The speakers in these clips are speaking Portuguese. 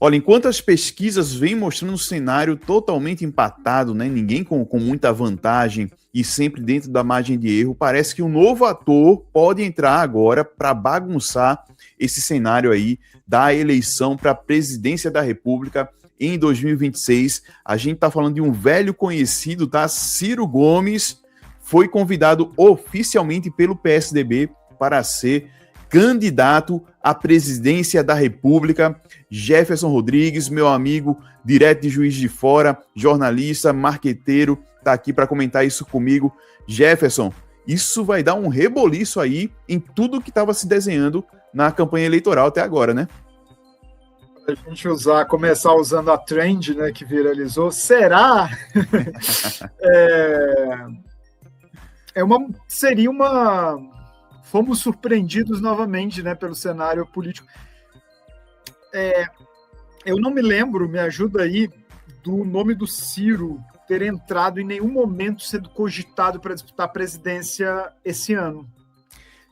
Olha, enquanto as pesquisas vêm mostrando um cenário totalmente empatado, né? Ninguém com muita vantagem e sempre dentro da margem de erro, parece que um novo ator pode entrar agora para bagunçar esse cenário aí da eleição para a presidência da República em 2026. A gente está falando de um velho conhecido, tá? Ciro Gomes foi convidado oficialmente pelo PSDB para ser candidato à presidência da República. Jefferson Rodrigues, meu amigo, direto de Juiz de Fora, jornalista, marqueteiro, está aqui para comentar isso comigo. Jefferson, isso vai dar um reboliço aí em tudo que estava se desenhando na campanha eleitoral até agora, né? A gente começar usando a trend, né, que viralizou, será? Seria uma... Fomos surpreendidos novamente, né, pelo cenário político. Eu não me lembro, me ajuda aí, do nome do Ciro ter entrado em nenhum momento sendo cogitado para disputar a presidência esse ano.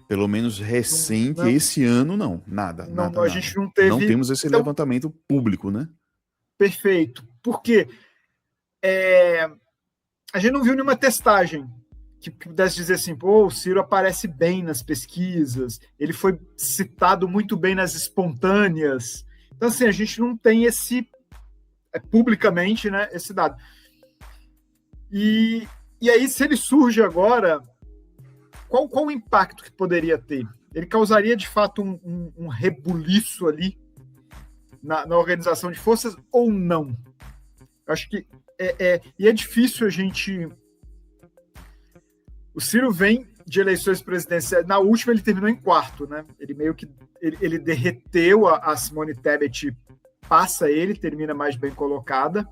Pelo menos recente, não, esse ano não, nada. A gente não teve... Não temos esse levantamento público, né? Perfeito. Por quê? A gente não viu nenhuma testagem que pudesse dizer assim, pô, o Ciro aparece bem nas pesquisas, ele foi citado muito bem nas espontâneas. Então, assim, a gente não tem esse, publicamente, né, esse dado. E aí, se ele surge agora, qual o impacto que poderia ter? Ele causaria, de fato, um rebuliço ali na organização de forças ou não? Eu acho que e é difícil a gente... O Ciro vem de eleições presidenciais. Na última, ele terminou em quarto, né? Ele meio que ele derreteu a Simone Tebet, passa ele, termina mais bem colocada.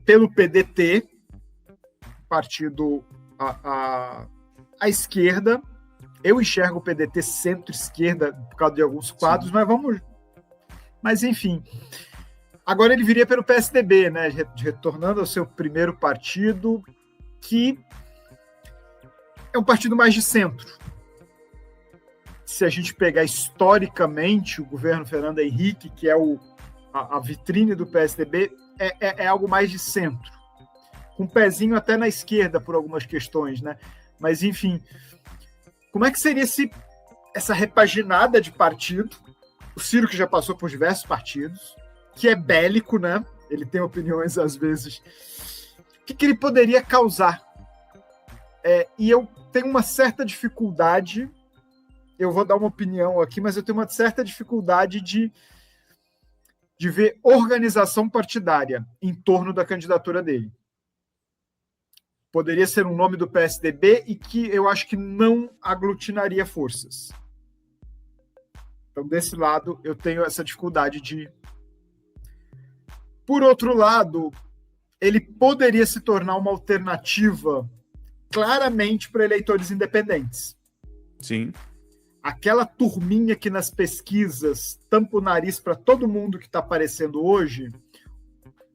Pelo PDT, partido à esquerda. Eu enxergo o PDT centro-esquerda por causa de alguns quadros, mas enfim. Agora ele viria pelo PSDB, né? Retornando ao seu primeiro partido, que é um partido mais de centro. Se a gente pegar historicamente o governo Fernando Henrique, que é a vitrine do PSDB, é algo mais de centro. Com um pezinho até na esquerda por algumas questões, né? Mas, enfim, como é que seria essa repaginada de partido? O Ciro, que já passou por diversos partidos, que é bélico, né? Ele tem opiniões, às vezes. O que ele poderia causar? E eu tenho uma certa dificuldade, eu vou dar uma opinião aqui, mas eu tenho uma certa dificuldade de ver organização partidária em torno da candidatura dele. Poderia ser um nome do PSDB e que eu acho que não aglutinaria forças. Então, desse lado, eu tenho essa dificuldade de... Por outro lado, ele poderia se tornar uma alternativa claramente para eleitores independentes. Sim. Aquela turminha que nas pesquisas tampa o nariz para todo mundo que está aparecendo hoje,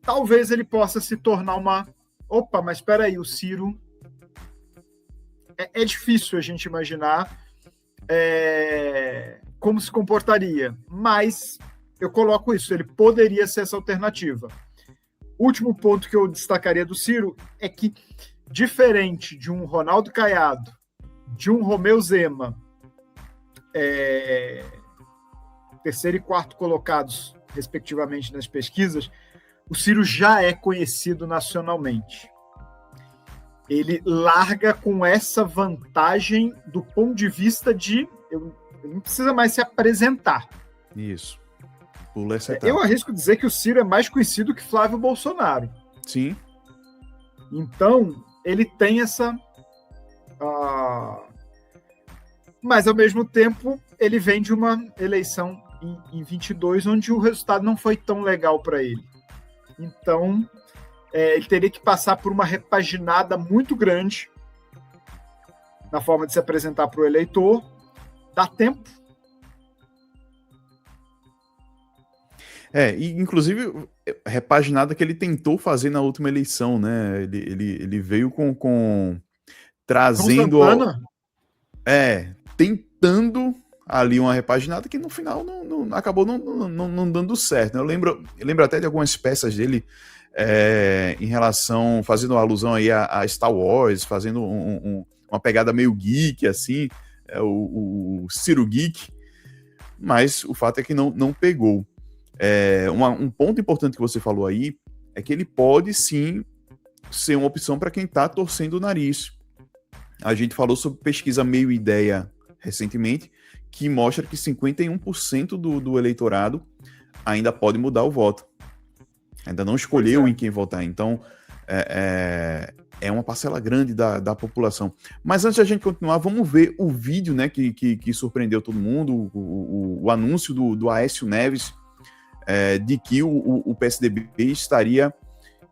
talvez ele possa se tornar uma... Opa, mas espera aí, o Ciro... É difícil a gente imaginar como se comportaria, mas eu coloco isso, ele poderia ser essa alternativa. Último ponto que eu destacaria do Ciro é que, diferente de um Ronaldo Caiado, de um Romeu Zema, terceiro e quarto colocados, respectivamente, nas pesquisas, o Ciro já é conhecido nacionalmente. Ele larga com essa vantagem do ponto de vista de... Ele não precisa mais se apresentar. Isso. Pula essa etapa. Eu arrisco dizer que o Ciro é mais conhecido que Flávio Bolsonaro. Sim. Então, ele tem essa... Mas, ao mesmo tempo, ele vem de uma eleição em 22, onde o resultado não foi tão legal para ele. Então, ele teria que passar por uma repaginada muito grande na forma de se apresentar para o eleitor. Dá tempo. E inclusive, repaginada que ele tentou fazer na última eleição, né? Ele veio com trazendo... tentando ali uma repaginada que no final acabou não dando certo. Né? Eu lembro até de algumas peças dele em relação, fazendo alusão aí a Star Wars, fazendo uma pegada meio geek, assim, o Ciro Geek, mas o fato é que não pegou. Um ponto importante que você falou aí é que ele pode sim ser uma opção para quem está torcendo o nariz. A gente falou sobre pesquisa Meio Ideia recentemente, que mostra que 51% do eleitorado ainda pode mudar o voto. Ainda não escolheu em quem votar. Então, é uma parcela grande da população. Mas antes da gente continuar, vamos ver o vídeo, né, que surpreendeu todo mundo, o anúncio do Aécio Neves, de que o PSDB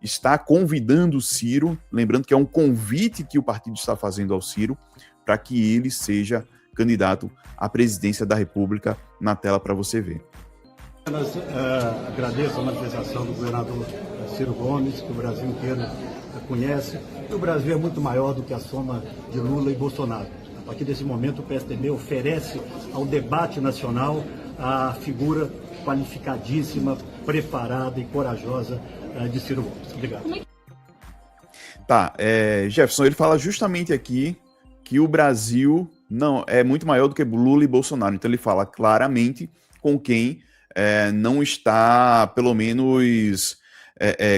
está convidando o Ciro, lembrando que é um convite que o partido está fazendo ao Ciro, para que ele seja candidato à presidência da República. Na tela para você ver. Agradeço a manifestação do governador Ciro Gomes, que o Brasil inteiro conhece. E o Brasil é muito maior do que a soma de Lula e Bolsonaro. A partir desse momento, o PSDB oferece ao debate nacional a figura qualificadíssima, preparada e corajosa de Ciro Gomes. Obrigado. Tá, Jefferson, ele fala justamente aqui que o Brasil não é muito maior do que Lula e Bolsonaro. Então ele fala claramente com quem não está, pelo menos,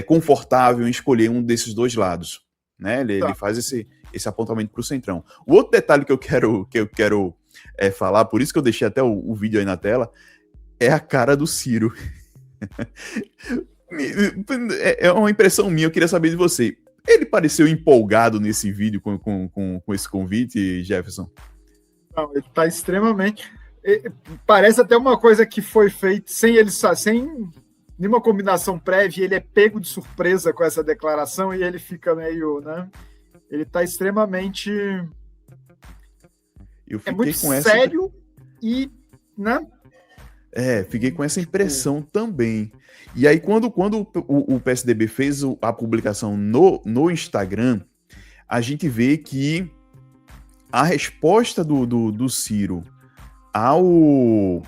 confortável em escolher um desses dois lados. Né? Ele faz esse apontamento para o Centrão. O outro detalhe que eu quero falar, por isso que eu deixei até o vídeo aí na tela, é a cara do Ciro. É uma impressão minha, eu queria saber de você. Ele pareceu empolgado nesse vídeo com esse convite, Jefferson? Não, ele está extremamente... Parece até uma coisa que foi feita sem nenhuma combinação prévia, ele é pego de surpresa com essa declaração e ele fica meio, né? Ele está extremamente... muito sério e, né? Fiquei com essa impressão também. E aí, quando o PSDB fez a publicação no Instagram, a gente vê que a resposta do Ciro ao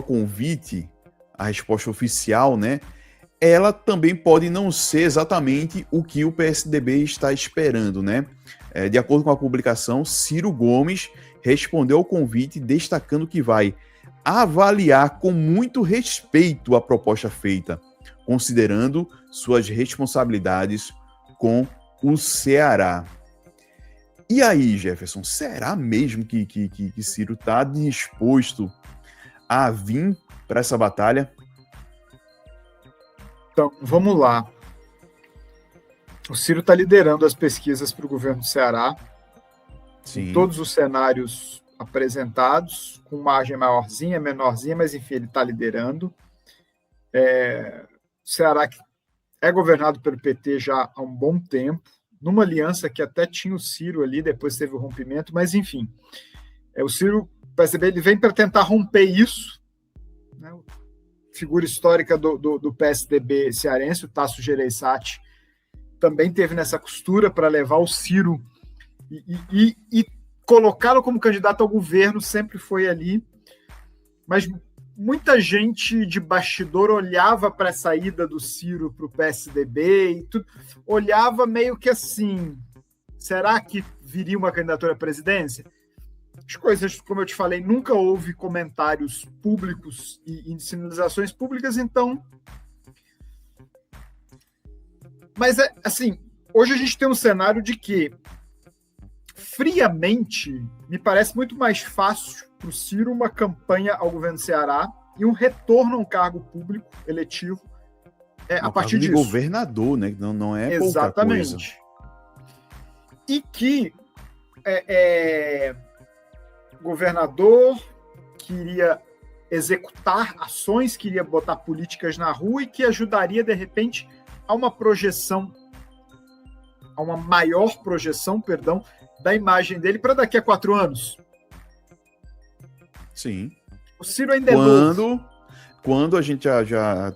convite, a resposta oficial, né? Ela também pode não ser exatamente o que o PSDB está esperando, né? De acordo com a publicação, Ciro Gomes respondeu ao convite destacando que vai avaliar com muito respeito a proposta feita, considerando suas responsabilidades com o Ceará. E aí, Jefferson, será mesmo que Ciro está disposto a vir para essa batalha? Então, vamos lá. O Ciro está liderando as pesquisas para o governo do Ceará. Sim. Em todos os cenários apresentados, com margem maiorzinha, menorzinha, mas enfim, ele está liderando. O Ceará é governado pelo PT já há um bom tempo, numa aliança que até tinha o Ciro ali, depois teve o rompimento, mas enfim. O Ciro, PSDB, ele vem para tentar romper isso, né? Figura histórica do PSDB cearense, o Tasso Gereissati, também teve nessa costura para levar o Ciro e colocá-lo como candidato ao governo, sempre foi ali, mas muita gente de bastidor olhava para a saída do Ciro para o PSDB e tudo, olhava meio que assim, será que viria uma candidatura à presidência? As coisas, como eu te falei, nunca houve comentários públicos e sinalizações públicas, então... Mas, assim, hoje a gente tem um cenário de que, friamente, me parece muito mais fácil para o Ciro uma campanha ao governo do Ceará e um retorno a um cargo público eletivo a partir disso. Governador, né? Não é exatamente. Pouca coisa. E que governador queria executar ações, queria botar políticas na rua e que ajudaria, de repente, a uma maior projeção, da imagem dele para daqui a 4 anos. Sim. O Ciro ainda é novo. Quando a gente já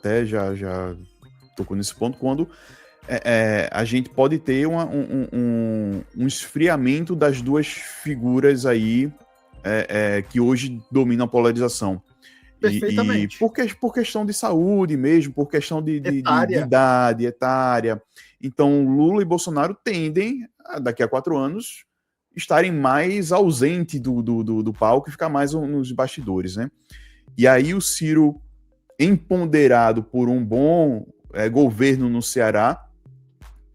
tocou nesse ponto, quando a gente pode ter um esfriamento das duas figuras aí que hoje dominam a polarização. Perfeitamente. E por questão de saúde mesmo, por questão de idade, etária. Então, Lula e Bolsonaro tendem, daqui a 4 anos, estarem mais ausentes do palco e ficar mais nos bastidores, né? E aí o Ciro, empoderado por um bom governo no Ceará,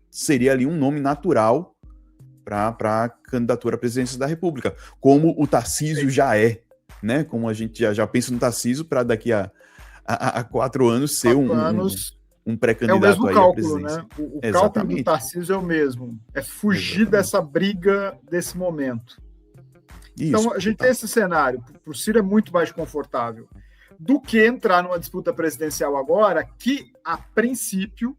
seria ali um nome natural para a candidatura à presidência da República, como o Tarcísio já é, né? Como a gente já pensa no Tarcísio para daqui a 4 anos ser um pré-candidato. É o mesmo aí cálculo, à presidência. né? O cálculo do Tarcísio é o mesmo. É fugir dessa briga desse momento. Isso, então, a gente tem esse cenário. Para o Ciro é muito mais confortável do que entrar numa disputa presidencial agora, que, a princípio,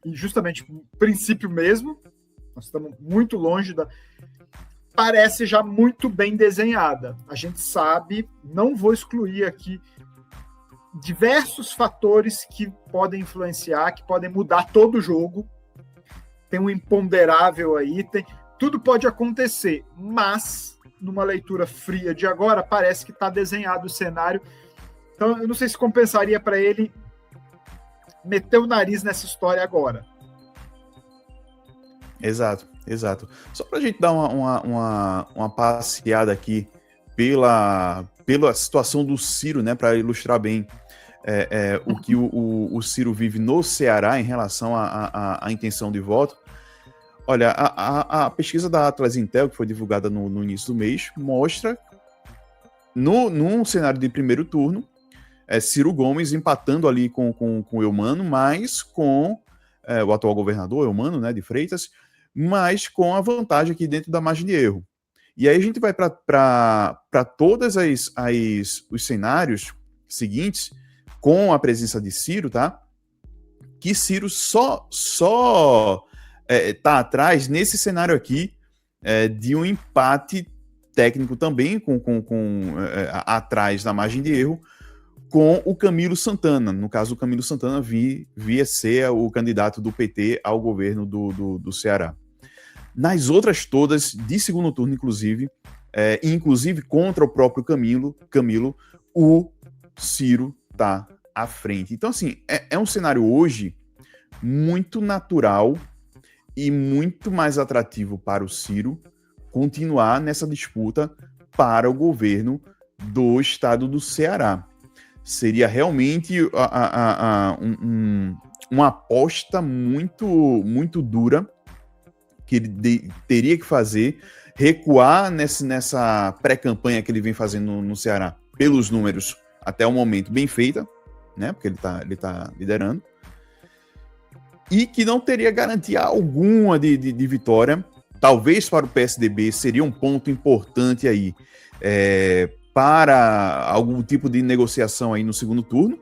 e justamente princípio mesmo, nós estamos muito longe parece já muito bem desenhada. A gente sabe, não vou excluir aqui diversos fatores que podem influenciar, que podem mudar todo o jogo. Tem um imponderável aí, tudo pode acontecer, mas numa leitura fria de agora, parece que está desenhado o cenário. Então, eu não sei se compensaria para ele meter o nariz nessa história agora. Exato. Só para a gente dar uma passeada aqui pela situação do Ciro, né, para ilustrar bem o que o Ciro vive no Ceará em relação à intenção de voto. Olha, a pesquisa da Atlas Intel, que foi divulgada no início do mês, mostra, num cenário de primeiro turno, Ciro Gomes empatando ali com o Eumano, mas com o atual governador, Eumano, né, de Freitas, mas com a vantagem aqui dentro da margem de erro. E aí a gente vai para todos os cenários seguintes, com a presença de Ciro, tá? Que Ciro só tá atrás, nesse cenário aqui, de um empate técnico também, atrás da margem de erro, com o Camilo Santana. No caso, o Camilo Santana via ser o candidato do PT ao governo do Ceará. Nas outras todas, de segundo turno, inclusive contra o próprio Camilo, o Ciro está à frente. Então, assim, é um cenário hoje muito natural e muito mais atrativo para o Ciro continuar nessa disputa para o governo do estado do Ceará. Seria realmente uma aposta muito, muito dura que ele teria que fazer, recuar nessa pré-campanha que ele vem fazendo no Ceará, pelos números até o momento bem feita, né? Porque ele tá liderando, e que não teria garantia alguma de vitória. Talvez para o PSDB seria um ponto importante aí, para algum tipo de negociação aí no segundo turno,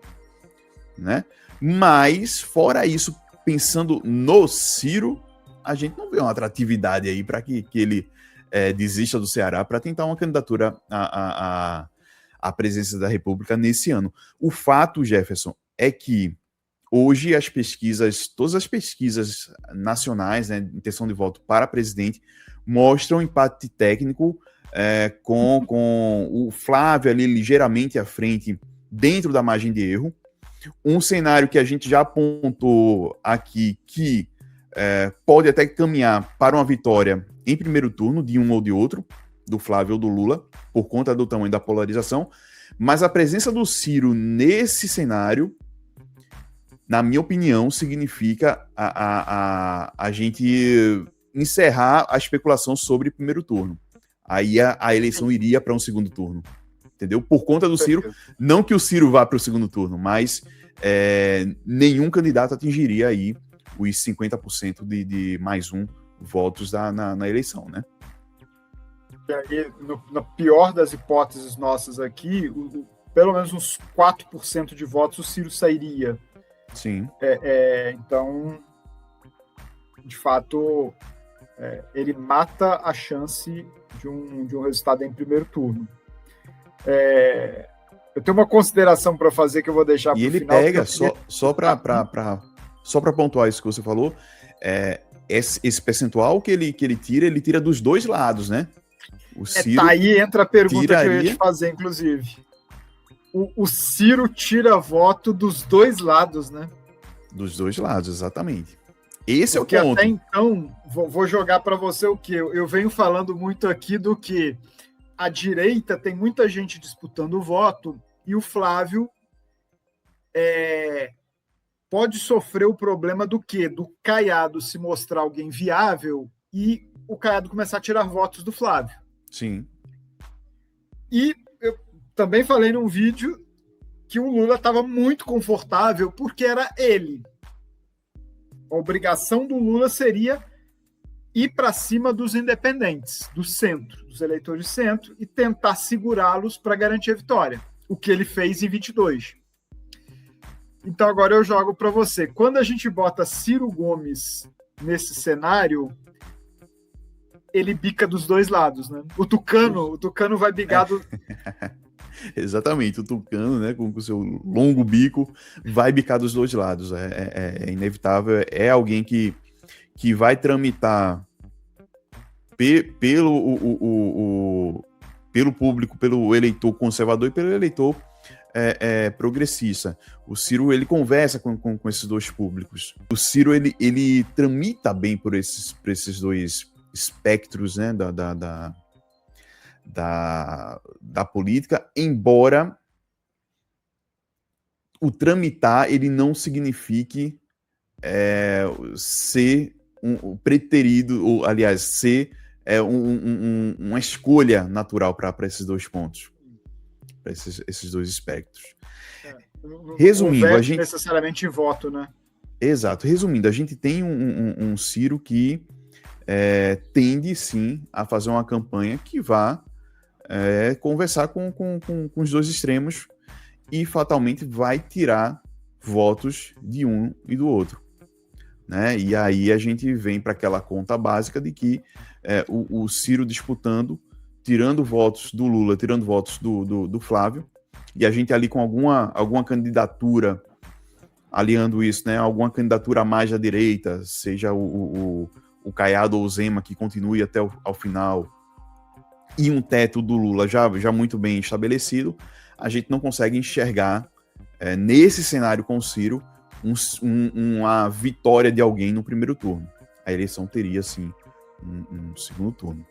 né? Mas, fora isso, pensando no Ciro, a gente não vê uma atratividade aí para que ele desista do Ceará para tentar uma candidatura à presidência da República nesse ano. O fato, Jefferson, é que hoje todas as pesquisas nacionais, né, de intenção de voto para presidente, mostram empate técnico, com o Flávio ali ligeiramente à frente dentro da margem de erro. Um cenário que a gente já apontou aqui que pode até caminhar para uma vitória em primeiro turno de um ou de outro, do Flávio ou do Lula, por conta do tamanho da polarização, mas a presença do Ciro nesse cenário, na minha opinião, significa a gente encerrar a especulação sobre primeiro turno. Aí a eleição iria para um segundo turno, entendeu? Por conta do Ciro, não que o Ciro vá para o segundo turno, mas nenhum candidato atingiria aí os 50% de mais um votos na eleição, né? E aí, na pior das hipóteses nossas aqui, pelo menos uns 4% de votos o Ciro sairia. Sim. Então, de fato, ele mata a chance de um resultado em primeiro turno. Eu tenho uma consideração para fazer que eu vou deixar para o final. E ele pega, só para pontuar isso que você falou, esse percentual que ele tira dos dois lados, né? O Ciro tá aí entra a pergunta que eu ia tiraria... te fazer, inclusive. O Ciro tira voto dos dois lados, né? Dos dois lados, exatamente. Esse Porque é o ponto. até então, vou jogar para você o que eu venho falando muito aqui do que a direita tem muita gente disputando o voto e o Flávio pode sofrer o problema do quê? Do Caiado se mostrar alguém viável e o Caiado começar a tirar votos do Flávio. Sim. E eu também falei num vídeo que o Lula estava muito confortável porque era ele. A obrigação do Lula seria ir para cima dos independentes, do centro, dos eleitores de centro, e tentar segurá-los para garantir a vitória, o que ele fez em 22. Então agora eu jogo para você. Quando a gente bota Ciro Gomes nesse cenário, ele bica dos dois lados, né? O Tucano vai bicar do... Exatamente, o Tucano, né, com o seu longo bico, vai bicar dos dois lados. É inevitável, é alguém que vai tramitar pelo público, pelo eleitor conservador e pelo eleitor progressista. O Ciro, ele conversa com esses dois públicos. O Ciro, ele tramita bem por esses dois espectros, né, da política, embora o tramitar ele não signifique ser um preterido, ou aliás, ser uma escolha natural para esses dois pontos, para esses dois espectros. Resumindo, a gente necessariamente em voto, né? Exato. Resumindo, a gente tem um Ciro que tende sim a fazer uma campanha que vá conversar com os dois extremos e fatalmente vai tirar votos de um e do outro, né? E aí a gente vem para aquela conta básica de que o Ciro disputando, tirando votos do Lula, tirando votos do Flávio, e a gente ali com alguma candidatura, aliando isso, né? Alguma candidatura mais à direita, seja o Caiado ou o Zema, que continue até ao final, e um teto do Lula já muito bem estabelecido, a gente não consegue enxergar, nesse cenário com o Ciro, uma vitória de alguém no primeiro turno. A eleição teria, sim, um segundo turno.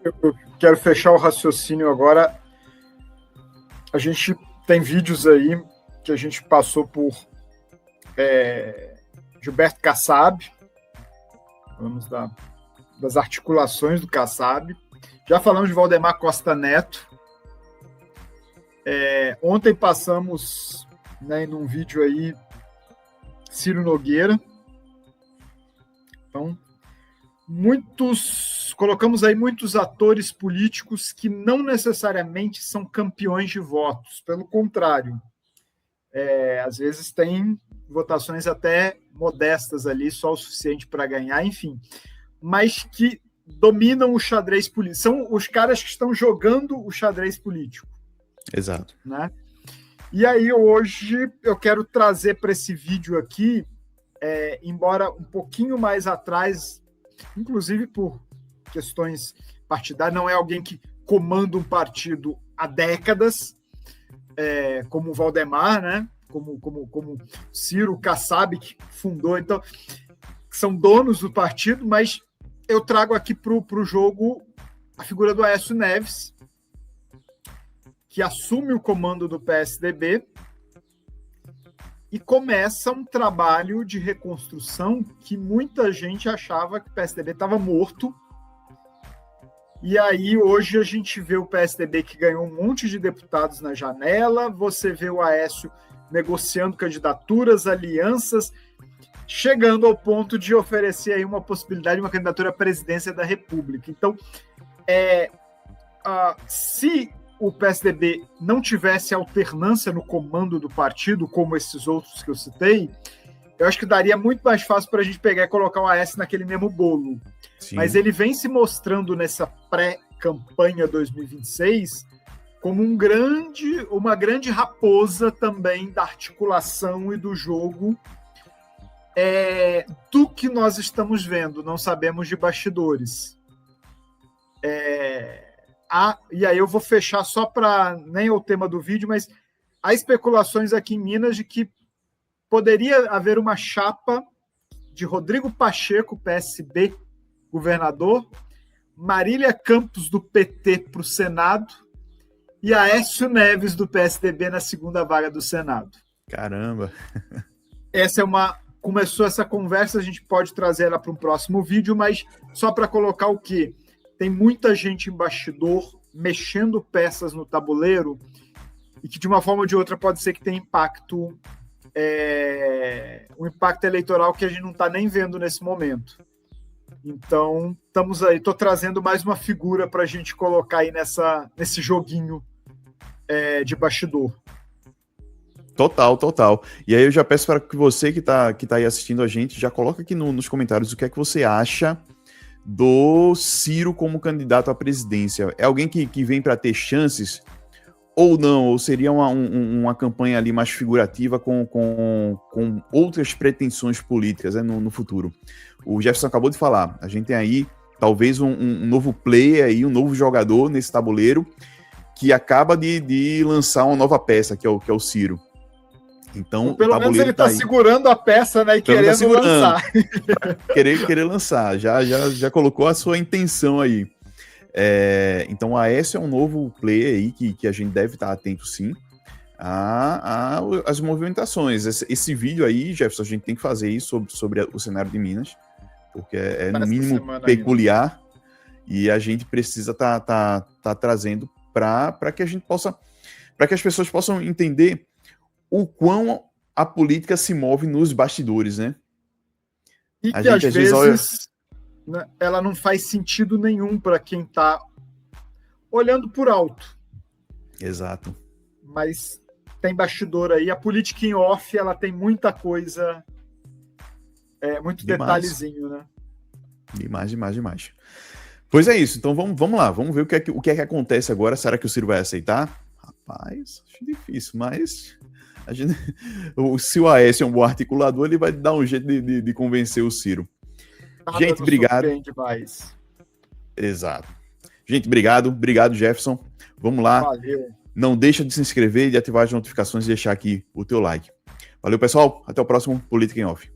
Eu quero fechar o raciocínio agora. A gente tem vídeos aí que a gente passou por Gilberto Kassab, vamos das articulações do Kassab. Já falamos de Valdemar Costa Neto. Ontem passamos, né, num vídeo aí, Ciro Nogueira. Então, colocamos aí muitos atores políticos que não necessariamente são campeões de votos, pelo contrário. Às vezes tem votações até modestas ali, só o suficiente para ganhar, enfim, mas que dominam o xadrez político. São os caras que estão jogando o xadrez político. Exato. Né? E aí hoje eu quero trazer para esse vídeo aqui, embora um pouquinho mais atrás, inclusive por questões partidárias, não é alguém que comanda um partido há décadas, como o Valdemar, né? como Ciro Kassab, que fundou, então, são donos do partido, mas eu trago aqui para o jogo a figura do Aécio Neves, que assume o comando do PSDB e começa um trabalho de reconstrução que muita gente achava que o PSDB estava morto. E aí hoje a gente vê o PSDB que ganhou um monte de deputados na janela, você vê o Aécio negociando candidaturas, alianças, chegando ao ponto de oferecer aí uma possibilidade de uma candidatura à presidência da República. Então, se o PSDB não tivesse alternância no comando do partido, como esses outros que eu citei, eu acho que daria muito mais fácil para a gente pegar e colocar o Aécio naquele mesmo bolo. Sim. Mas ele vem se mostrando nessa pré-campanha 2026 como uma grande raposa também da articulação e do jogo do que nós estamos vendo, não sabemos de bastidores. E aí eu vou fechar só para nem é o tema do vídeo, mas há especulações aqui em Minas de que poderia haver uma chapa de Rodrigo Pacheco, PSB, governador, Marília Campos, do PT, para o Senado, e Aécio Neves, do PSDB, na segunda vaga do Senado. Caramba! Começou essa conversa, a gente pode trazer ela para um próximo vídeo, mas só para colocar o quê? Tem muita gente em bastidor mexendo peças no tabuleiro e que, de uma forma ou de outra, pode ser que tenha impacto, um impacto eleitoral que a gente não está nem vendo nesse momento. Então, estamos aí. Estou trazendo mais uma figura para a gente colocar aí nesse joguinho de bastidor. Total. E aí eu já peço para que você que tá aí assistindo a gente, já coloca aqui nos comentários o que é que você acha do Ciro como candidato à presidência. É alguém que vem para ter chances ou não? Ou seria uma campanha ali mais figurativa com outras pretensões políticas, né, no futuro? O Jefferson acabou de falar, a gente tem aí talvez um novo player, aí, um novo jogador nesse tabuleiro que acaba de lançar uma nova peça, que é o Ciro. Então, pelo menos ele está segurando a peça, né, e querendo lançar. querer lançar, já colocou a sua intenção aí. Então, a Aécio é um novo player aí que a gente deve estar atento, sim, às movimentações. Esse vídeo aí, Jefferson, a gente tem que fazer isso sobre o cenário de Minas, porque é no mínimo peculiar, e a gente precisa tá trazendo para que a gente possa, para que as pessoas possam entender o quão a política se move nos bastidores, né? E que às vezes né, ela não faz sentido nenhum para quem está olhando por alto. Exato. Mas tem bastidor aí. A política em off, ela tem muita coisa, muito demais. Detalhezinho, né? Demais. Pois é isso. Então vamos lá. Vamos ver o que é que acontece agora. Será que o Ciro vai aceitar? Rapaz, acho difícil, mas... se o Aécio é um bom articulador, ele vai dar um jeito de convencer o Ciro. Gente, obrigado. Exato. Gente, obrigado, Jefferson. Vamos lá. Valeu. Não deixa de se inscrever, de ativar as notificações e deixar aqui o teu like. Valeu, pessoal. Até o próximo Política em Off.